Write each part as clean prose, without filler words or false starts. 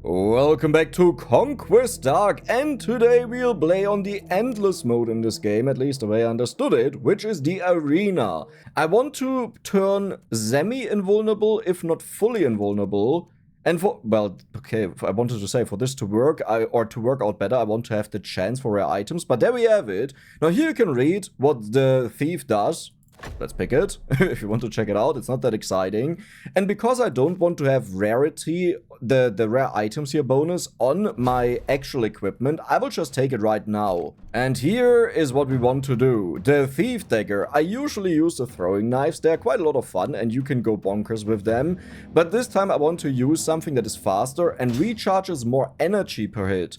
Welcome back to Conquest Dark, and today we'll play on the endless mode in this game, at least the way I understood it, which is the arena. I want to turn semi-invulnerable, if not fully invulnerable, and I wanted to say, for this to work, or to work out better, I want to have the chance for rare items, but there we have it. Now here you can read what the thief does. Let's pick it, if you want to check it out. It's not that exciting. And because I don't want to have rarity, the rare items here bonus on my actual equipment, I will just take it right now. And here is what we want to do. The Thief Dagger. I usually use the throwing knives. They're quite a lot of fun and you can go bonkers with them. But this time I want to use something that is faster and recharges more energy per hit.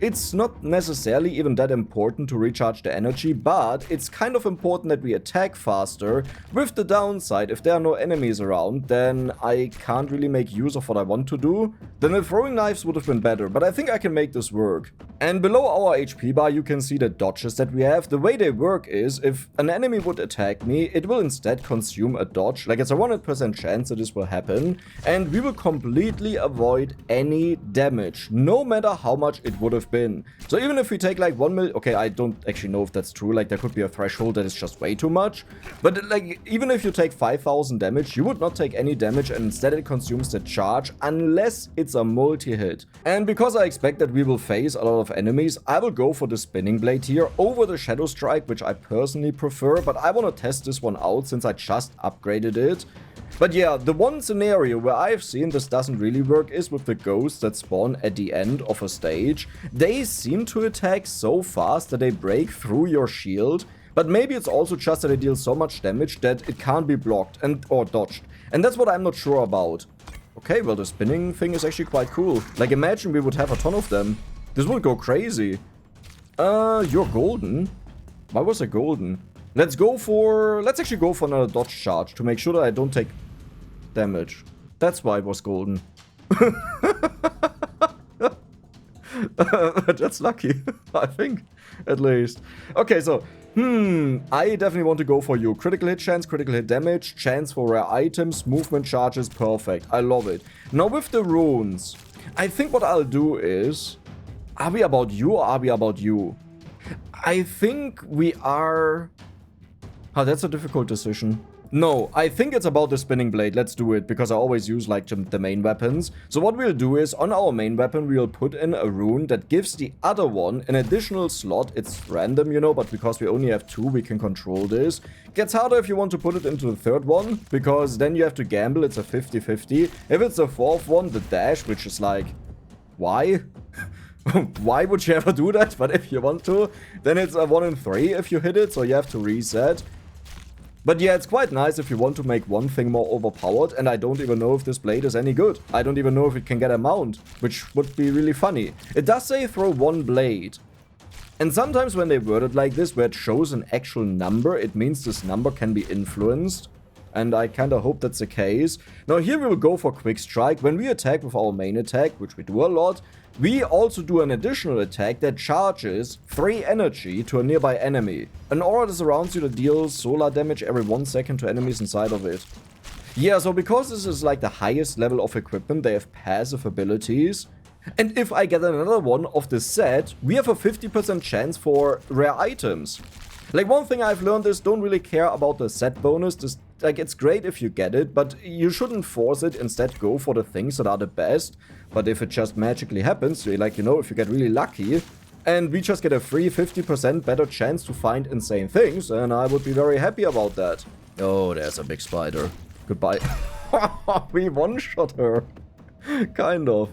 It's not necessarily even that important to recharge the energy, but it's kind of important that we attack faster. With the downside, if there are no enemies around, then I can't really make use of what I want to do. Then the throwing knives would have been better, but I think I can make this work. And below our HP bar you can see the dodges that we have. The way they work is, if an enemy would attack me, it will instead consume a dodge. Like, it's a 100% chance that this will happen. And we will completely avoid any damage, no matter how much it would have been. So even if we take like 1 million, okay, I don't actually know if that's true, like there could be a threshold that is just way too much, but like even if you take 5,000 damage, you would not take any damage, and instead it consumes the charge unless it's a multi-hit. And because I expect that we will face a lot of enemies, I will go for the spinning blade here over the shadow strike, which I personally prefer, but I want to test this one out since I just upgraded it. But yeah, the one scenario where I've seen this doesn't really work is with the ghosts that spawn at the end of a stage. They seem to attack so fast that they break through your shield, but maybe it's also just that they deal so much damage that it can't be blocked or dodged. And that's what I'm not sure about. Okay, well, the spinning thing is actually quite cool. Like, imagine we would have a ton of them. This would go crazy. You're golden. Why was I golden? Let's actually go for another dodge charge to make sure that I don't take damage. That's why it was golden. That's lucky, I think, at least. Okay, so, I definitely want to go for you. Critical hit chance, critical hit damage, chance for rare items, movement charges, perfect. I love it. Now with the runes, I think what I'll do is, are we about you or are we about you? I think we are... Oh, that's a difficult decision. No, I think it's about the spinning blade. Let's do it, because I always use like the main weapons. So what we'll do is, on our main weapon, we'll put in a rune that gives the other one an additional slot. It's random, you know, but because we only have 2, we can control this. Gets harder if you want to put it into the third one, because then you have to gamble. It's a 50-50. If it's the fourth one, the dash, which is like, why? Why would you ever do that? But if you want to, then it's a 1 in 3 if you hit it, so you have to reset. But yeah, it's quite nice if you want to make one thing more overpowered, and I don't even know if this blade is any good. I don't even know if it can get a mount, which would be really funny. It does say throw 1 blade. And sometimes when they word it like this, where it shows an actual number, it means this number can be influenced. And I kinda hope that's the case. Now here we will go for quick strike. When we attack with our main attack, which we do a lot, we also do an additional attack that charges 3 energy to a nearby enemy. An aura that surrounds you that deals solar damage every 1 second to enemies inside of it. Yeah, so because this is like the highest level of equipment, they have passive abilities. And if I get another one of this set, we have a 50% chance for rare items. Like, one thing I've learned is don't really care about the set bonus. Like, it's great if you get it, but you shouldn't force it. Instead, go for the things that are the best. But if it just magically happens, like, you know, if you get really lucky, and we just get a free 50% better chance to find insane things, then I would be very happy about that. Oh, there's a big spider. Goodbye. We one-shot her. Kind of.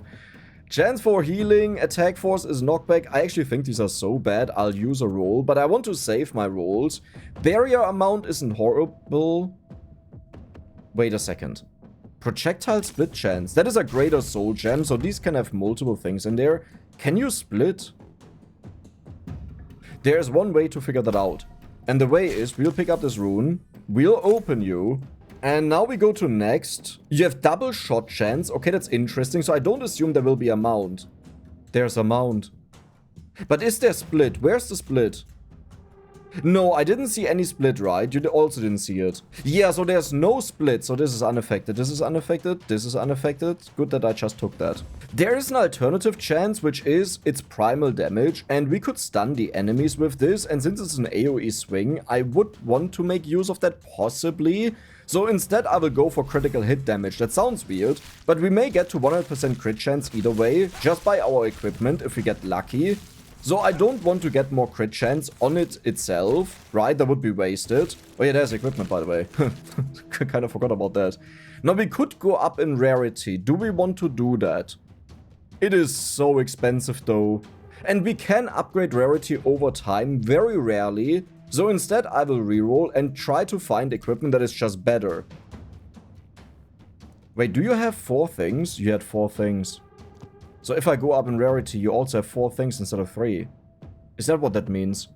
Chance for healing, attack force is knockback. I actually think these are so bad, I'll use a roll, but I want to save my rolls. Barrier amount isn't horrible. Wait a second. Projectile split chance. That is a greater soul gem, so these can have multiple things in there. Can you split? There's one way to figure that out. And the way is, we'll pick up this rune, we'll open you, and now we go to next. You have double shot chance. Okay, that's interesting. So I don't assume there will be a mount. There's a mount. But is there split? Where's the split? No, I didn't see any split, right? You also didn't see it. Yeah, so there's no split. So this is unaffected. This is unaffected. This is unaffected. Good that I just took that. There is an alternative chance, which is its primal damage. And we could stun the enemies with this. And since it's an AoE swing, I would want to make use of that possibly. So instead, I will go for critical hit damage. That sounds weird, but we may get to 100% crit chance either way, just by our equipment if we get lucky. So I don't want to get more crit chance on it itself, right? That would be wasted. Oh yeah, there's equipment, by the way. Kind of forgot about that. Now, we could go up in rarity. Do we want to do that? It is so expensive, though. And we can upgrade rarity over time, very rarely. So instead, I will reroll and try to find equipment that is just better. Wait, do you have 4 things? You had 4 things. So if I go up in rarity, you also have 4 things instead of 3. Is that what that means?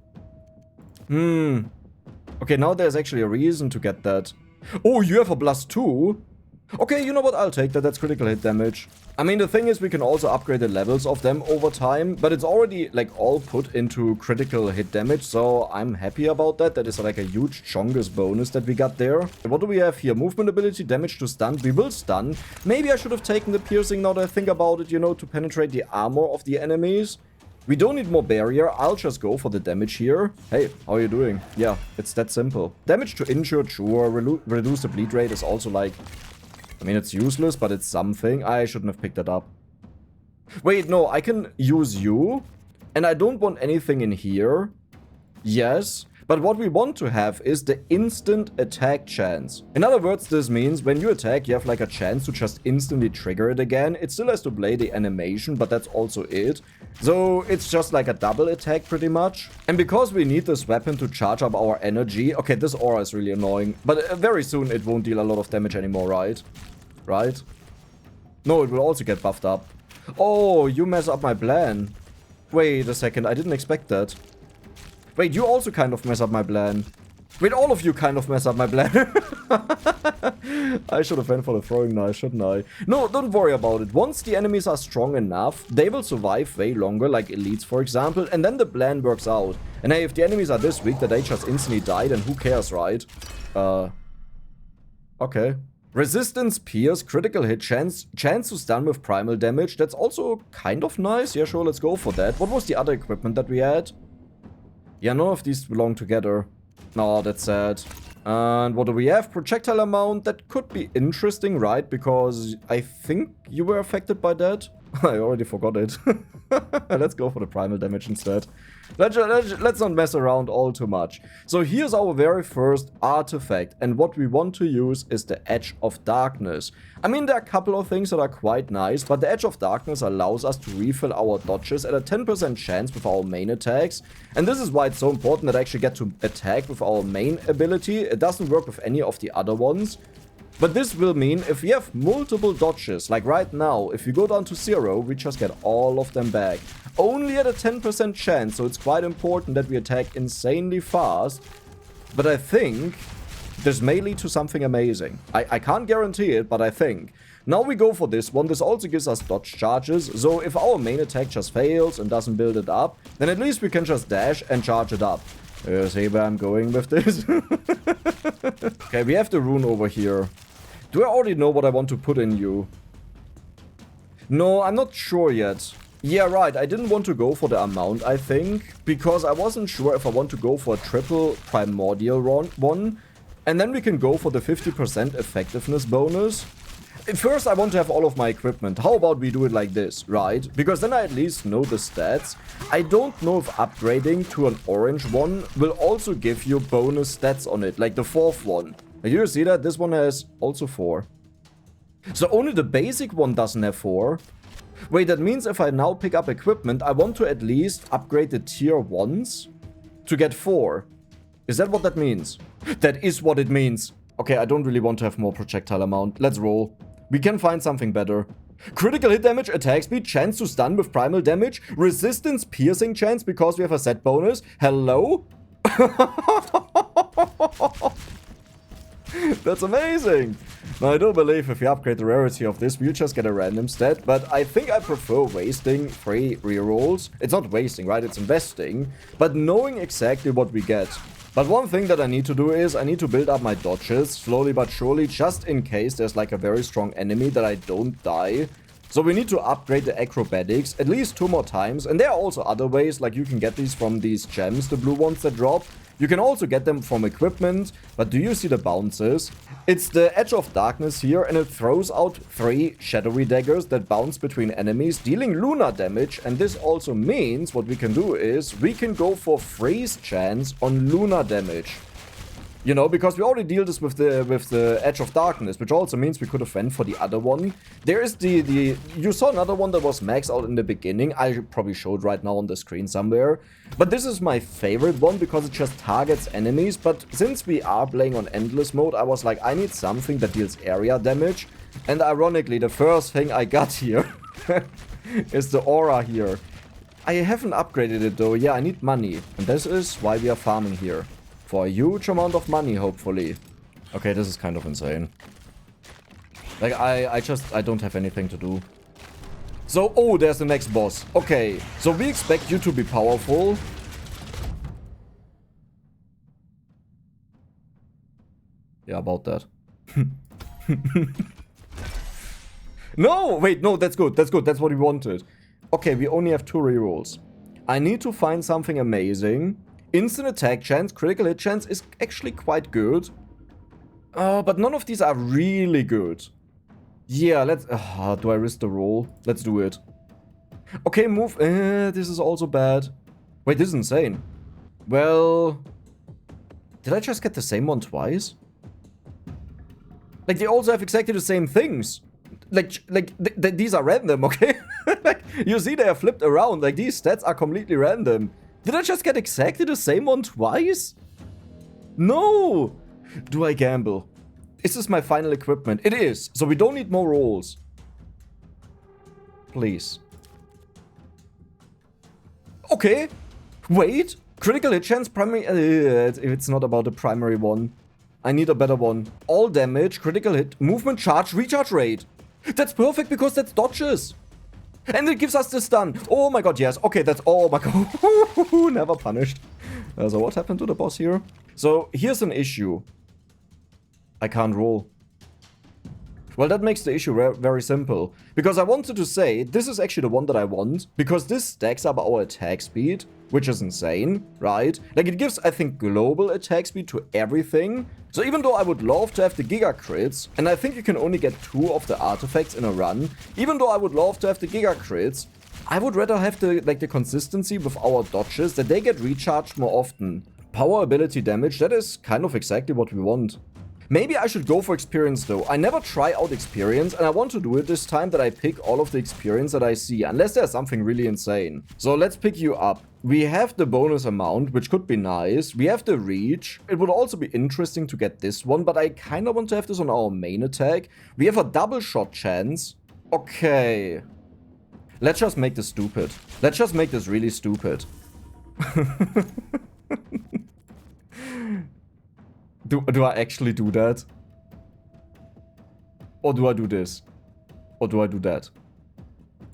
Okay, now there's actually a reason to get that. Oh, you have a +2? Okay, you know what? I'll take that. That's critical hit damage. I mean, the thing is, we can also upgrade the levels of them over time, but it's already, like, all put into critical hit damage, so I'm happy about that. That is, like, a huge chongus bonus that we got there. What do we have here? Movement ability, damage to stun. We will stun. Maybe I should have taken the piercing now that I think about it, you know, to penetrate the armor of the enemies. We don't need more barrier. I'll just go for the damage here. Hey, how are you doing? Yeah, it's that simple. Damage to injured, sure. Reduce the bleed rate is also, like... I mean, it's useless, but it's something. I shouldn't have picked that up. Wait, no, I can use you. And I don't want anything in here. Yes. But what we want to have is the instant attack chance. In other words, this means when you attack, you have like a chance to just instantly trigger it again. It still has to play the animation, but that's also it. So it's just like a double attack pretty much. And because we need this weapon to charge up our energy... Okay, this aura is really annoying. But very soon it won't deal a lot of damage anymore, right? Right? No, it will also get buffed up. Oh, you mess up my plan. Wait a second, I didn't expect that. Wait, you also kind of mess up my plan. Wait, all of you kind of mess up my plan. I should have went for the throwing knife, shouldn't I? No, don't worry about it. Once the enemies are strong enough, they will survive way longer, like elites, for example, and then the plan works out. And hey, if the enemies are this weak that they just instantly die, then who cares, right? Okay. Resistance, pierce, critical hit, chance to stun with primal damage. That's also kind of nice. Yeah, sure, let's go for that. What was the other equipment that we had? Yeah, none of these belong together. No, that's sad. And what do we have? Projectile amount. That could be interesting, right? Because I think you were affected by that. I already forgot it. Let's go for the primal damage instead. Let's not mess around all too much. So here's our very first artifact. And what we want to use is the Edge of Darkness. I mean, there are a couple of things that are quite nice. But the Edge of Darkness allows us to refill our dodges at a 10% chance with our main attacks. And this is why it's so important that I actually get to attack with our main ability. It doesn't work with any of the other ones. But this will mean if we have multiple dodges, like right now, if we go down to 0, we just get all of them back. Only at a 10% chance, so it's quite important that we attack insanely fast. But I think this may lead to something amazing. I can't guarantee it, but I think. Now we go for this one. This also gives us dodge charges, so if our main attack just fails and doesn't build it up, then at least we can just dash and charge it up. See where I'm going with this? Okay, we have the rune over here. Do I already know what I want to put in you? No, I'm not sure yet. Yeah, right, I didn't want to go for the amount, I think, because I wasn't sure if I want to go for a triple primordial one, and then we can go for the 50% effectiveness bonus. First, I want to have all of my equipment. How about we do it like this, right? Because then I at least know the stats. I don't know if upgrading to an orange one will also give you bonus stats on it, like the 4th one. You see that? This one has also 4. So only the basic one doesn't have 4. Wait, that means if I now pick up equipment, I want to at least upgrade the tier 1s to get 4. Is that what that means? That is what it means. Okay, I don't really want to have more projectile amount. Let's roll. We can find something better. Critical hit damage, attack speed, chance to stun with primal damage, resistance, piercing chance because we have a set bonus. Hello? That's amazing. Now, I do believe if you upgrade the rarity of this, you just get a random stat, but I think I prefer wasting 3 rerolls. It's not wasting, right? It's investing, but knowing exactly what we get. But one thing that I need to do is I need to build up my dodges slowly but surely, just in case there's like a very strong enemy that I don't die. So we need to upgrade the acrobatics at least 2 more times. And there are also other ways, like you can get these from these gems, the blue ones that drop. You can also get them from equipment, but do you see the bounces? It's the Edge of Darkness here, and it throws out 3 shadowy daggers that bounce between enemies, dealing lunar damage. And this also means what we can do is we can go for freeze chance on lunar damage. You know, because we already deal this with the Edge of Darkness, which also means we could have went for the other one. There is you saw another one that was maxed out in the beginning. I probably showed right now on the screen somewhere. But this is my favorite one because it just targets enemies. But since we are playing on endless mode, I was like, I need something that deals area damage. And ironically, the first thing I got here is the aura here. I haven't upgraded it though. Yeah, I need money. And this is why we are farming here. For a huge amount of money, hopefully. Okay, this is kind of insane. Like, I don't have anything to do. So, oh, there's the next boss. Okay, so we expect you to be powerful. Yeah, about that. No, wait, no, that's good, that's good. That's what we wanted. Okay, we only have 2 rerolls. I need to find something amazing. Instant attack chance, critical hit chance is actually quite good. But none of these are really good. Yeah, let's... do I risk the roll? Let's do it. Okay, move... this is also bad. Wait, this is insane. Well... Did I just get the same one twice? Like, they also have exactly the same things. These are random, okay? Like, you see they are flipped around. Like, these stats are completely random. Did I just get exactly the same one twice? No! Do I gamble? Is this my final equipment? It is. So we don't need more rolls. Please. Okay. Wait. Critical hit chance primary... it's not about the primary one. I need a better one. All damage, critical hit, movement charge, recharge rate. That's perfect because that's dodges. And it gives us the stun. Oh my god, yes. Okay, that's... Oh my god. Never punished. So what happened to the boss here? So here's an issue. I can't roll. Well, that makes the issue very simple. Because I wanted to say, this is actually the one that I want. Because this stacks up our attack speed, which is insane, right? Like, it gives, I think, global attack speed to everything. So even though I would love to have the Giga Crits, and I think you can only get 2 of the artifacts in a run, even though I would love to have the Giga Crits, I would rather have the consistency with our dodges, that they get recharged more often. Power ability damage, that is kind of exactly what we want. Maybe I should go for experience though. I never try out experience, and I want to do it this time that I pick all of the experience that I see, unless there's something really insane. So let's pick you up. We have the bonus amount, which could be nice. We have the reach. It would also be interesting to get this one, but I kind of want to have this on our main attack. We have a double shot chance. Okay. Let's just make this stupid. Let's just make this really stupid. Do I actually do that? Or do I do this? Or do I do that?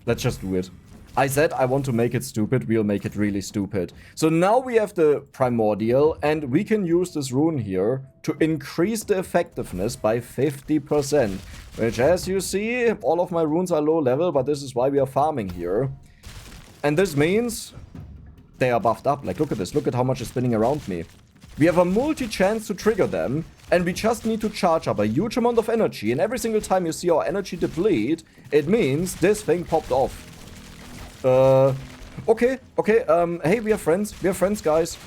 Let's just do it. I said I want to make it stupid, we'll make it really stupid. So now we have the primordial, and we can use this rune here to increase the effectiveness by 50%. Which, as you see, all of my runes are low level, but this is why we are farming here. And this means they are buffed up. Like, look at this. Look at how much is spinning around me. We have a multi-chance to trigger them, and we just need to charge up a huge amount of energy. And every single time you see our energy deplete, it means this thing popped off. Okay, hey, we are friends. We are friends, guys.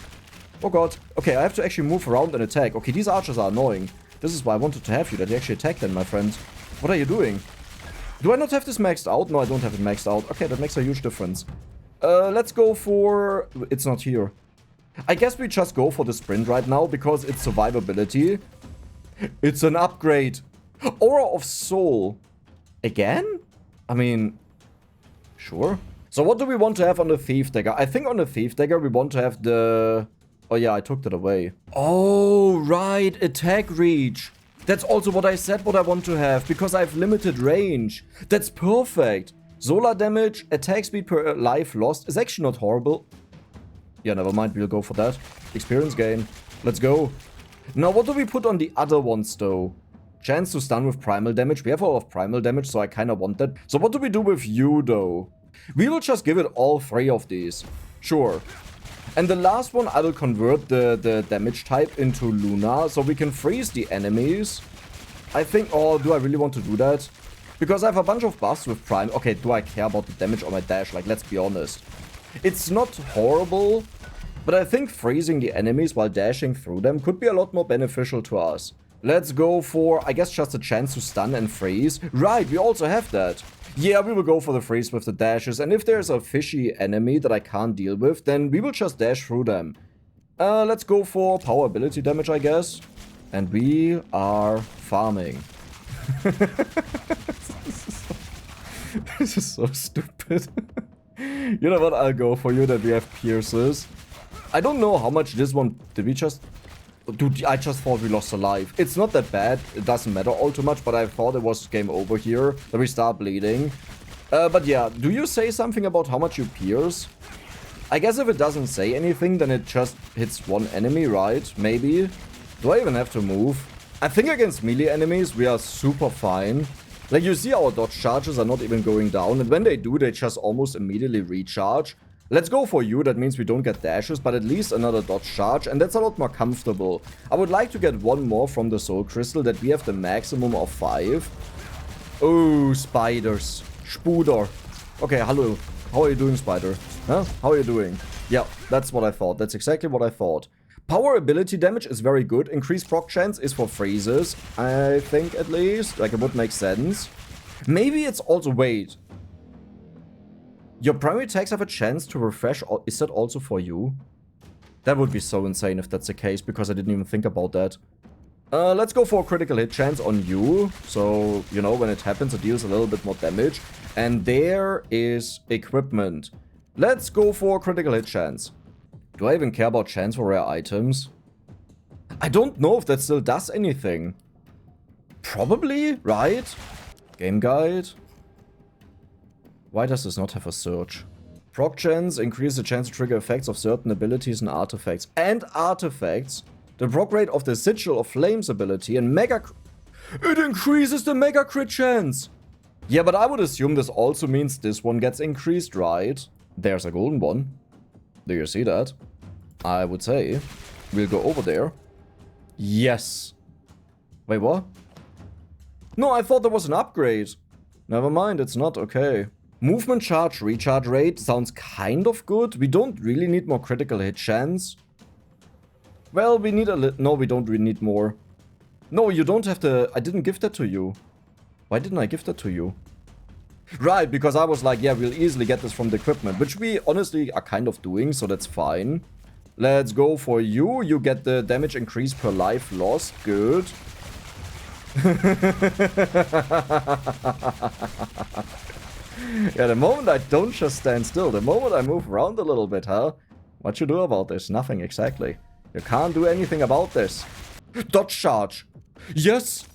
Oh god. Okay, I have to actually move around and attack. Okay, these archers are annoying. This is why I wanted to have you, that you actually attack them, my friend. What are you doing? Do I not have this maxed out? No, I don't have it maxed out. Okay, that makes a huge difference. Let's go for... It's not here. I guess we just go for the sprint right now, because it's survivability. It's an upgrade. Aura of Soul. Again? I mean... Sure. So what do we want to have on the Thief Dagger? I think on the Thief Dagger we want to have the... Oh yeah, I took that away. Oh, right. Attack reach. That's also what I said what I want to have, because I have limited range. That's perfect. Solar damage, attack speed per life lost is actually not horrible. Yeah, never mind, we'll go for that. Experience gain. Let's go. Now, what do we put on the other ones, though? Chance to stun with primal damage. We have a lot of primal damage, so I kind of want that. So what do we do with you, though? We will just give it all 3 of these. Sure. And the last one, I will convert the damage type into Luna, so we can freeze the enemies. I think, oh, do I really want to do that? Because I have a bunch of buffs with Prime. Okay, do I care about the damage on my dash? Like, let's be honest. It's not horrible, but I think freezing the enemies while dashing through them could be a lot more beneficial to us. Let's go for, I guess, just a chance to stun and freeze. Right, we also have that. Yeah, we will go for the freeze with the dashes, and if there's a fishy enemy that I can't deal with, then we will just dash through them. Let's go for power ability damage, I guess. And we are farming. This is so stupid. You know what, I'll go for you that we have pierces. I don't know how much this one, did we just... Dude, I just thought we lost a life. It's not that bad. It doesn't matter all too much, but I thought it was game over here. That we start bleeding. But yeah, do you say something about how much you pierce? I guess if it doesn't say anything, then it just hits one enemy, right? Maybe. Do I even have to move? I think against melee enemies, we are super fine. Like, you see our dodge charges are not even going down. And when they do, they just almost immediately recharge. Let's go for you, that means we don't get dashes, but at least another dodge charge, and that's a lot more comfortable. I would like to get one more from the soul crystal, that we have the maximum of 5. Oh, spiders. Spuder. Okay, hello. How are you doing, spider? Huh? How are you doing? Yeah, that's what I thought. That's exactly what I thought. Power ability damage is very good. Increased proc chance is for freezes, I think, at least. Like, it would make sense. Maybe it's also... Wait. Your primary attacks have a chance to refresh. Is that also for you? That would be so insane if that's the case, because I didn't even think about that. Let's go for a critical hit chance on you. So, you know, when it happens, it deals a little bit more damage. And there is equipment. Let's go for a critical hit chance. Do I even care about chance for rare items? I don't know if that still does anything. Probably, right? Game guide. Why does this not have a search? Proc chance increase the chance to trigger effects of certain abilities and artifacts. And artifacts. The proc rate of the Sigil of Flames ability and mega... It increases the mega crit chance! Yeah, but I would assume this also means this one gets increased, right? There's a golden one. Do you see that? I would say. We'll go over there. Yes. Wait, what? No, I thought there was an upgrade. Never mind, it's not. Okay. Movement charge, recharge rate sounds kind of good. We don't really need more critical hit chance. Well, we need a little... No, we don't really need more. No, you don't have to... I didn't give that to you. Why didn't I give that to you? Right, because I was like, yeah, we'll easily get this from the equipment, which we honestly are kind of doing, so that's fine. Let's go for you. You get the damage increase per life lost. Good. Yeah, the moment I don't just stand still, the moment I move around a little bit, huh? What you do about this? Nothing, exactly. You can't do anything about this. Dodge charge. Yes.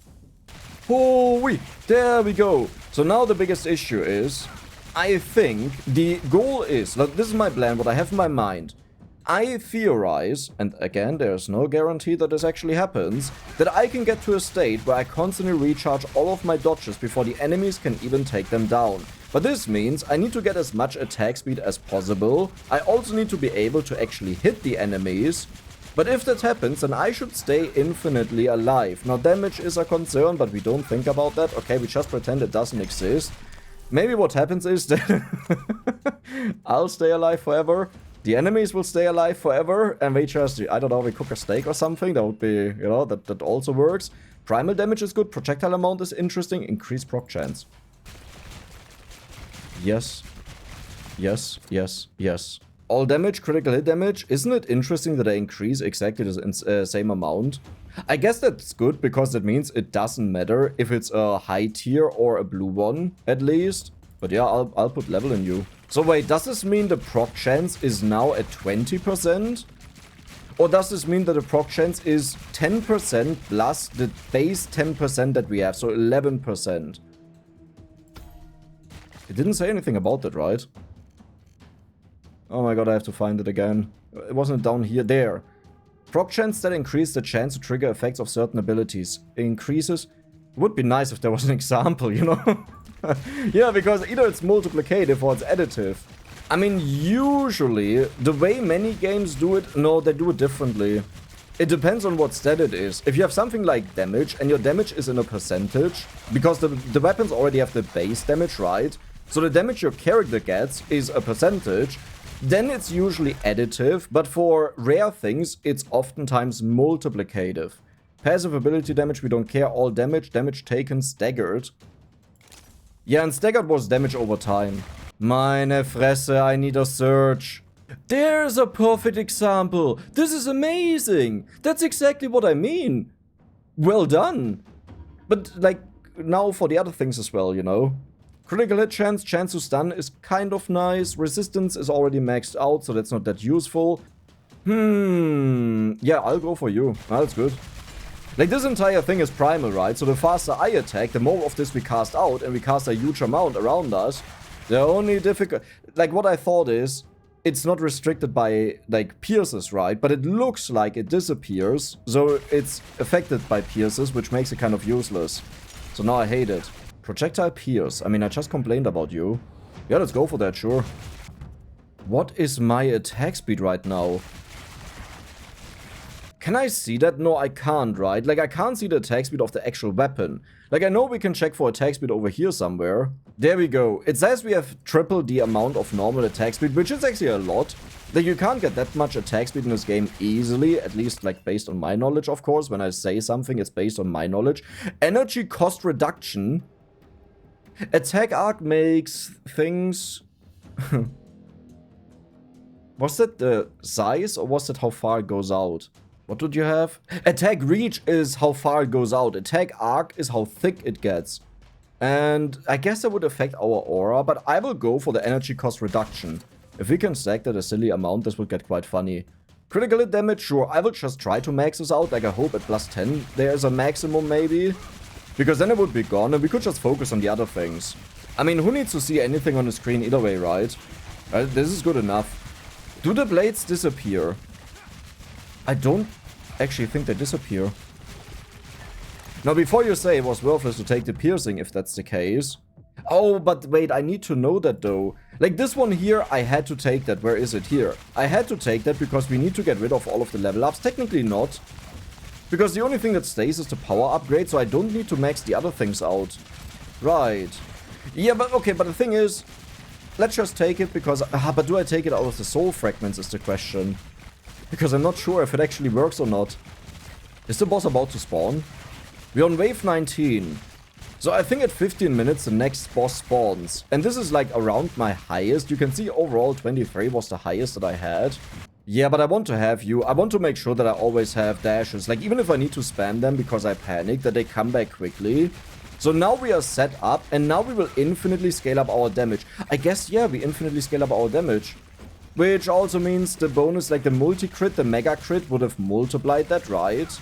Holy, there we go. So now the biggest issue is, I think the goal is, like, this is my plan, what I have in my mind. I theorize, and again, there's no guarantee that this actually happens, that I can get to a state where I constantly recharge all of my dodges before the enemies can even take them down. But this means I need to get as much attack speed as possible. I also need to be able to actually hit the enemies. But if that happens, then I should stay infinitely alive. Now, damage is a concern, but we don't think about that. Okay, we just pretend it doesn't exist. Maybe what happens is that I'll stay alive forever. The enemies will stay alive forever, and we just, I don't know, we cook a steak or something. That would be, you know, that also works. Primal damage is good. Projectile amount is interesting. Increased proc chance. Yes. Yes, yes, yes. All damage, critical hit damage. Isn't it interesting that I increase exactly the same amount? I guess that's good, because that means it doesn't matter if it's a high tier or a blue one, at least. But yeah, I'll put level in you. So wait, does this mean the proc chance is now at 20%? Or does this mean that the proc chance is 10% plus the base 10% that we have, so 11%? It didn't say anything about that, right? Oh my god, I have to find it again. It wasn't down here. There. Proc chance that increase the chance to trigger effects of certain abilities. It increases. It would be nice if there was an example, you know? Yeah, because either it's multiplicative or it's additive. I mean, usually, the way many games do it, no, they do it differently. It depends on what stat it is. If you have something like damage, and your damage is in a percentage, because the weapons already have the base damage, right? So the damage your character gets is a percentage, then it's usually additive, but for rare things, it's oftentimes multiplicative. Passive ability damage, we don't care. All damage, damage taken, staggered. Yeah, and staggered was damage over time. Meine Fresse, I need a search. There's a perfect example. This is amazing. That's exactly what I mean. Well done. But, like, now for the other things as well, you know. Critical hit chance, chance to stun is kind of nice. Resistance is already maxed out, so that's not that useful. Yeah, I'll go for you. That's good. Like, this entire thing is primal, right? So the faster I attack, the more of this we cast out, and we cast a huge amount around us. The only difficult... Like, what I thought is, it's not restricted by, like, pierces, right? But it looks like it disappears, so it's affected by pierces, which makes it kind of useless. So now I hate it. Projectile pierce. I mean, I just complained about you. Yeah, let's go for that, sure. What is my attack speed right now? Can I see that? No, I can't, right? Like, I can't see the attack speed of the actual weapon. Like, I know we can check for attack speed over here somewhere. There we go. It says we have triple the amount of normal attack speed, which is actually a lot. Like, you can't get that much attack speed in this game easily, at least, like, based on my knowledge, of course. When I say something, it's based on my knowledge. Energy cost reduction. Attack arc makes things... Was that the size, or was that how far it goes out? What did you have? Attack reach is how far it goes out. Attack arc is how thick it gets. And I guess that would affect our aura, but I will go for the energy cost reduction. If we can stack that a silly amount, this would get quite funny. Critical hit damage, sure. I will just try to max this out. Like, I hope at plus 10 there's a maximum, maybe. Because then it would be gone, and we could just focus on the other things. I mean, who needs to see anything on the screen either way, right? This is good enough. Do the blades disappear? I don't actually think they disappear. Now, before you say it was worthless to take the piercing, if that's the case. Oh, but wait, I need to know that, though. Like, this one here, I had to take that. Where is it? Here. I had to take that because we need to get rid of all of the level ups. Technically not. Because the only thing that stays is the power upgrade, so I don't need to max the other things out. Right. Yeah, but okay, but the thing is, let's just take it because... but do I take it out of the soul fragments is the question. Because I'm not sure if it actually works or not. Is the boss about to spawn? We're on wave 19. So I think at 15 minutes the next boss spawns. And this is like around my highest. You can see overall 23 was the highest that I had. Yeah, but I want to have you. I want to make sure that I always have dashes. Like, even if I need to spam them because I panic, that they come back quickly. So now we are set up, and now we will infinitely scale up our damage. I guess, yeah, we infinitely scale up our damage. Which also means the bonus, like the multi-crit, the mega-crit, would have multiplied that, right?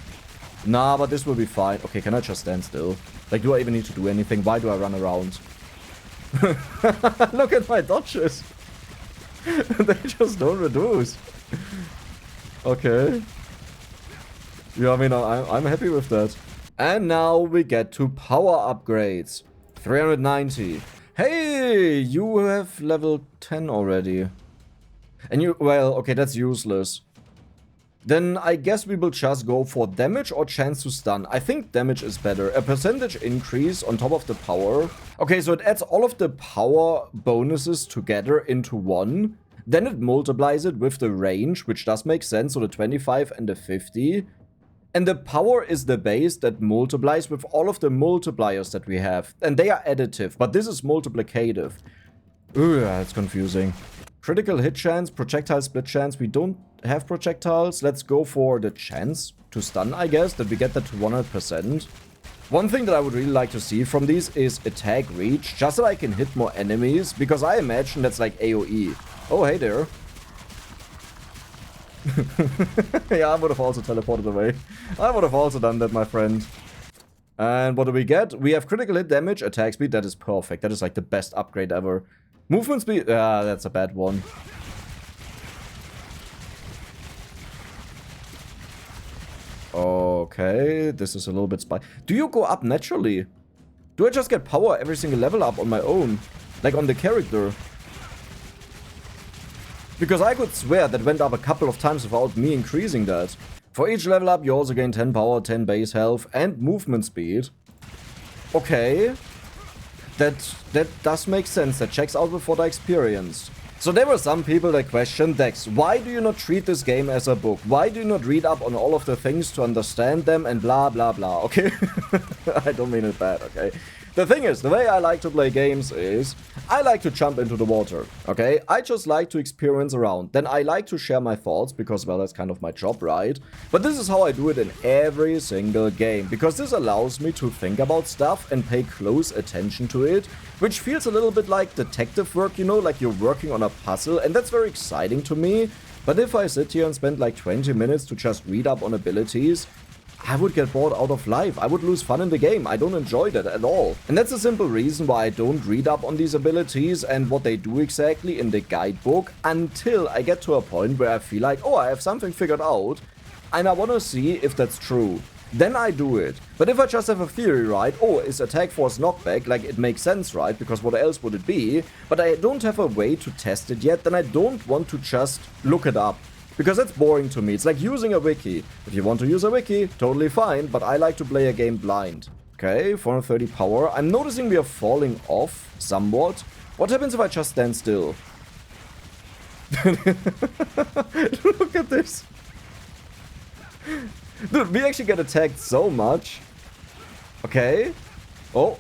Nah, but this will be fine. Okay, can I just stand still? Like, do I even need to do anything? Why do I run around? Look at my dodges. They just don't reduce. Okay. Yeah, I mean, I'm happy with that. And now we get to power upgrades. 390. Hey, you have level 10 already. And you, well, okay, that's useless. Then I guess we will just go for damage or chance to stun. I think damage is better. A percentage increase on top of the power. Okay, so it adds all of the power bonuses together into one. Then it multiplies it with the range, which does make sense. So the 25 and the 50. And the power is the base that multiplies with all of the multipliers that we have. And they are additive, but this is multiplicative. Ooh, that's confusing. Critical hit chance, projectile split chance. We don't have projectiles. Let's go for the chance to stun, I guess, that we get that to 100%. One thing that I would really like to see from these is attack reach, just so I can hit more enemies, because I imagine that's like AoE. Oh, hey there. Yeah, I would have also teleported away. I would have also done that, my friend. And what do we get? We have critical hit damage, attack speed. That is perfect. That is like the best upgrade ever. Movement speed. Ah, that's a bad one. Okay, this is a little bit spicy. Do you go up naturally? Do I just get power every single level up on my own? Like on the character? Because I could swear that went up a couple of times without me increasing that. For each level up, you also gain 10 power, 10 base health, and movement speed. Okay. That does make sense. That checks out with what I experienced. So there were some people that questioned, Dex, why do you not treat this game as a book? Why do you not read up on all of the things to understand them and blah blah blah, okay? I don't mean it bad, okay? The thing is, the way I like to play games is, I like to jump into the water, okay? I just like to experience around. Then I like to share my thoughts, because, well, that's kind of my job, right? But this is how I do it in every single game, because this allows me to think about stuff and pay close attention to it, which feels a little bit like detective work, you know, like you're working on a puzzle, and that's very exciting to me. But if I sit here and spend like 20 minutes to just read up on abilities, I would get bored out of life. I would lose fun in the game. I don't enjoy that at all. And that's a simple reason why I don't read up on these abilities and what they do exactly in the guidebook until I get to a point where I feel like, oh, I have something figured out and I want to see if that's true. Then I do it. But if I just have a theory, right, oh, is attack force knockback, like it makes sense, right, because what else would it be, but I don't have a way to test it yet, then I don't want to just look it up. Because that's boring to me. It's like using a wiki. If you want to use a wiki, totally fine, but I like to play a game blind. Okay, 430 power. I'm noticing we are falling off somewhat. What happens if I just stand still? Look at this. Dude, we actually get attacked so much. Okay. Oh.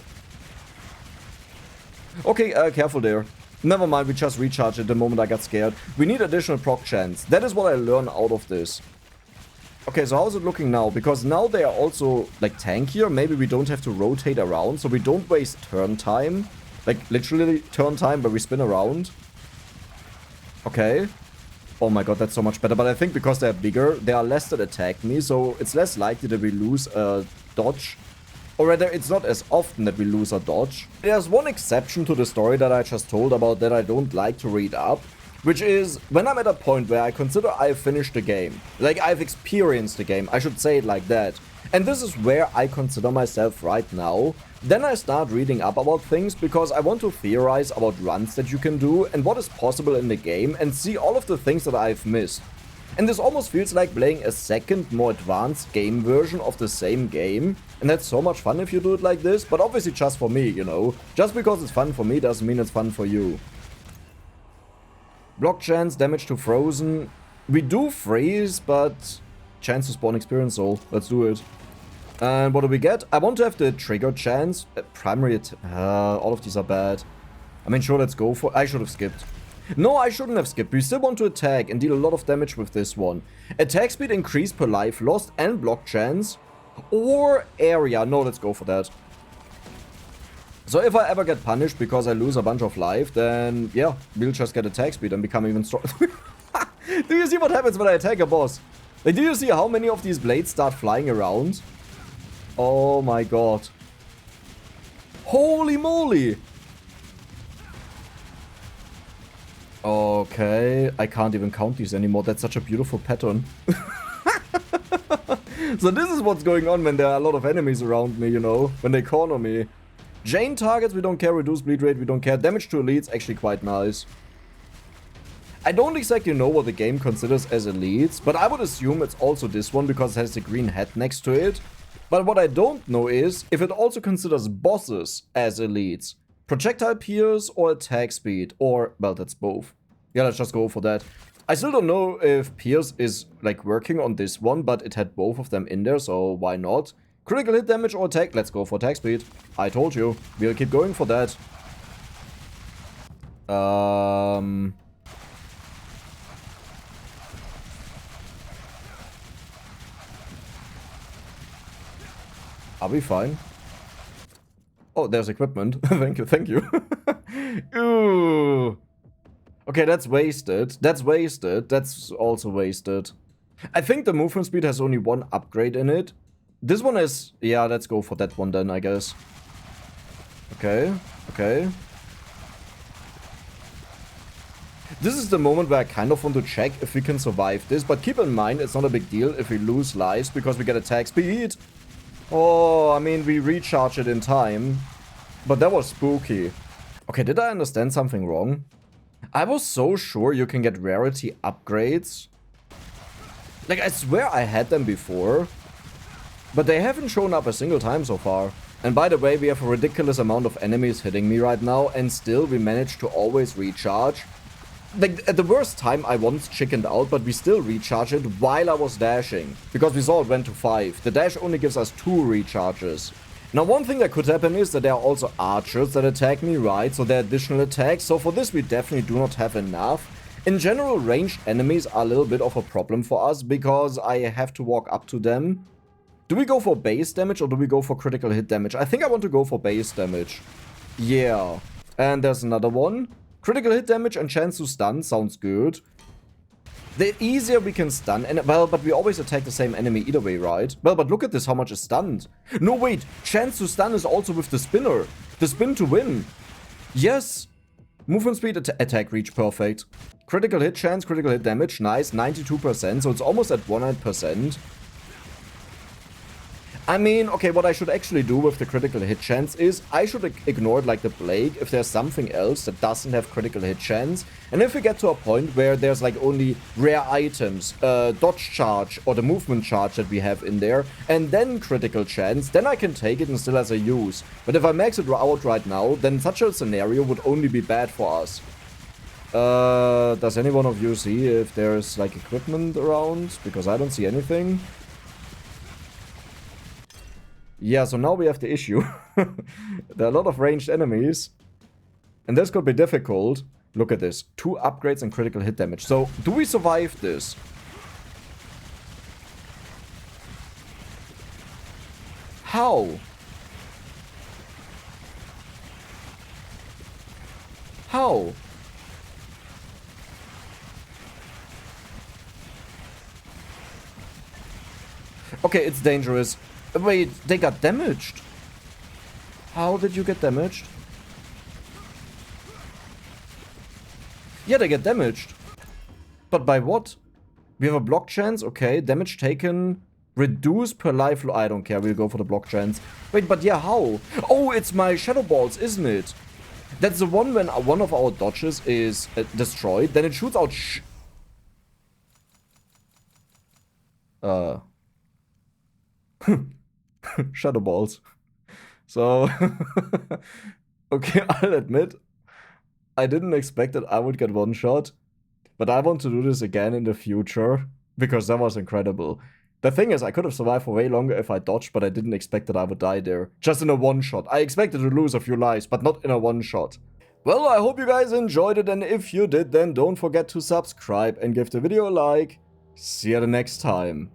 Okay, careful there. Never mind, we just recharged it the moment I got scared. We need additional proc chance. That is what I learned out of this. Okay, so how is it looking now? Because now they are also, like, tankier. Maybe we don't have to rotate around, so we don't waste turn time. Like, literally turn time where we spin around. Okay. Oh my god, that's so much better. But I think because they're bigger, there are less that attack me, so it's less likely that we lose a dodge. Or rather, it's not as often that we lose a dodge. There's one exception to the story that I just told about that I don't like to read up, which is when I'm at a point where I consider I've finished the game. Like, I've experienced the game, I should say it like that. And this is where I consider myself right now. Then I start reading up about things because I want to theorize about runs that you can do and what is possible in the game and see all of the things that I've missed. And this almost feels like playing a second, more advanced game version of the same game. And that's so much fun if you do it like this, but obviously just for me, you know. Just because it's fun for me doesn't mean it's fun for you. Block chance, damage to frozen. We do freeze, but chance to spawn experience soul. Let's do it. And what do we get? I want to have the trigger chance. Primary all of these are bad. I mean, sure, let's go for... I should have skipped. No, I shouldn't have skipped. We still want to attack and deal a lot of damage with this one. Attack speed increased per life lost and block chance. Or area. No, let's go for that. So if I ever get punished because I lose a bunch of life, then yeah, we'll just get attack speed and become even stronger. Do you see what happens when I attack a boss? Like, do you see how many of these blades start flying around? Oh my god. Holy moly! Okay, I can't even count these anymore. That's such a beautiful pattern. So this is what's going on when there are a lot of enemies around me, you know, when they corner me. Jane targets, we don't care. Reduce bleed rate, we don't care. Damage to elites, actually quite nice. I don't exactly know what the game considers as elites, but I would assume it's also this one because it has the green hat next to it. But what I don't know is if it also considers bosses as elites. Projectile pierce or attack speed, or, well, that's both. Yeah, let's just go for that. I still don't know if pierce is, like, working on this one, but it had both of them in there, so why not? Critical hit damage or attack? Let's go for attack speed. I told you. We'll keep going for that. Are we fine? Oh, there's equipment. Thank you, thank you. Ooh. Okay, that's wasted. That's wasted. That's also wasted. I think the movement speed has only one upgrade in it. This one is... Yeah, let's go for that one then, I guess. Okay, okay. This is the moment where I kind of want to check if we can survive this, but keep in mind, it's not a big deal if we lose lives because we get attack speed. Oh, I mean, we recharge it in time, but that was spooky. Okay, did I understand something wrong? I was so sure you can get rarity upgrades. Like, I swear I had them before, but they haven't shown up a single time so far. And by the way, we have a ridiculous amount of enemies hitting me right now, and still we manage to always recharge. Like, at the worst time, I once chickened out, but we still recharge it while I was dashing. Because we saw it went to 5. The dash only gives us 2 recharges. Now, one thing that could happen is that there are also archers that attack me, right? So they're additional attacks. So for this, we definitely do not have enough. In general, ranged enemies are a little bit of a problem for us because I have to walk up to them. Do we go for base damage or do we go for critical hit damage? I think I want to go for base damage. Yeah. And there's another one. Critical hit damage and chance to stun sounds good. The easier we can stun, and well, but we always attack the same enemy either way, right? Well, but look at this, how much is stunned. No, wait, chance to stun is also with the spinner. The spin to win. Yes. Movement speed, attack reach, perfect. Critical hit chance, critical hit damage, nice, 92%, so it's almost at 100%. I mean, okay, what I should actually do with the critical hit chance is I should ignore it like the plague if there's something else that doesn't have critical hit chance. And if we get to a point where there's like only rare items, dodge charge or the movement charge that we have in there, and then critical chance, then I can take it and still as a use. But if I max it out right now, then such a scenario would only be bad for us. Does any one of you see if there's like equipment around? Because I don't see anything. Yeah, so now we have the issue. There are a lot of ranged enemies. And this could be difficult. Look at this. 2 upgrades and critical hit damage. So, do we survive this? How? How? Okay, it's dangerous. Wait, they got damaged? How did you get damaged? Yeah, they get damaged. But by what? We have a block chance, okay. Damage taken, reduce per life. I don't care, we'll go for the block chance. Wait, but yeah, how? Oh, it's my shadow balls, isn't it? That's the one when one of our dodges is destroyed, then it shoots out shadow balls. So, okay, I'll admit, I didn't expect that I would get one shot, but I want to do this again in the future, because that was incredible. The thing is, I could have survived for way longer if I dodged, but I didn't expect that I would die there. Just in a one-shot. I expected to lose a few lives, but not in a one-shot. Well, I hope you guys enjoyed it, and if you did, then don't forget to subscribe and give the video a like. See you the next time.